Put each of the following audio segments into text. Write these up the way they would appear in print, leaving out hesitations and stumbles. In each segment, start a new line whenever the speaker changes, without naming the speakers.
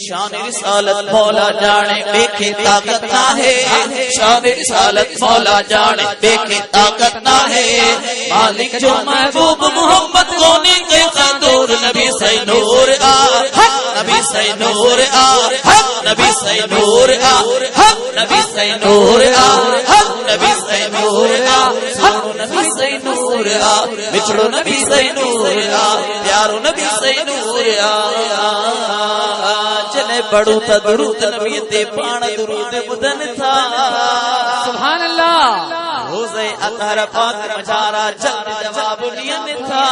شان رسالت مولا جانے بے کے طاقت نہ ہے، شان رسالت مولا جانے بے کے طاقت نہ ہے، مالک جو محبوب محمد غنی کے قدور نبی سے نور آ، نبی سے نور آ، نبی سے نور آ، نبی سے نور آ، نبی سے نور آ، نبی سے نور آ، بچڑو نبی سے نور آ، پیارو نبی سے نور آ، چلے بڑو تا درود نبی تے پان درود بدن تھا،
سبحان اللہ،
روزے اطہر پاک مجارا جلد جواب لین تھا،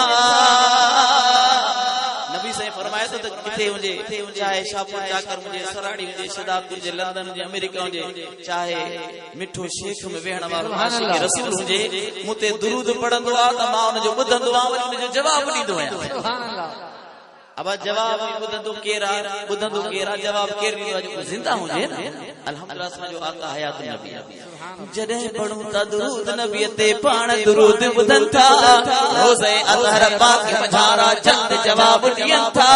نبی سے فرمایا تو کتے مجھے چاہے شاپور جا کر مجھے سراڑی مجھے شداپور مجھے لندن مجھے امریکہ مجھے چاہے مٹھو شیخ میں ویہن وارو عاشق رسول مجھے متے درود پڑھندو آ تا ماں ان جو بدندو آ مجھے جواب ڈیندو آیا،
سبحان اللہ۔
اب جواب بدندو کیرا جواب کیر جو زندہ ہوجے نا، الحمدللہ سما جو آقا حیات النبی جڑے پڑھوں تا درود نبی تے پان درود بدن تھا، روزے اطہر پاک مجھارا جلد جواب دین تھا،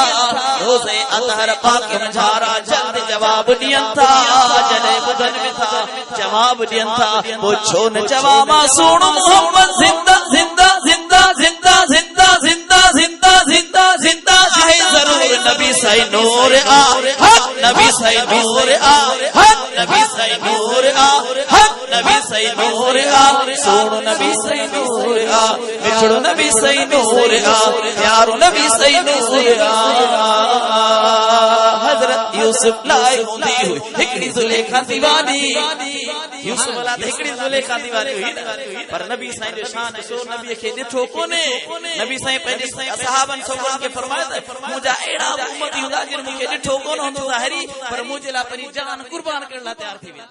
روزے اطہر پاک مجھارا جلد جواب دین تھا، جڑے بدن میں تھا جواب دین تھا، پوچھو نہ جواب سن محمد زندہ زندہ زندہ زندہ زندہ زندہ زندہ زندہ زندہ ہے ضرور نبی سے نور آ، نبی سے نور آ، نبی سے نور آ، نبی سے نور آ، سونو نبی سے نور آ، بچڑو نبی سے نور آ، پیارو نبی سے نور آ، حضرت یوسف لائے ہوندی ہوئی ہکڑی زلیخا دیوانی، یوسف اللہ ہکڑی زلیخا دیوانی ہوئی پر نبی سائیں جو شان ہے سو نبی کے ڈٹھو کونے، نبی سائیں پہنجے صحابن سوگن کے فرمایا تھا مجھا ایڑا امتی ہوندا جن مجھے ڈٹھو کون ہوندا ہری پر مجھے لا پنی جان قربان کرن لا تیار تھی ویا۔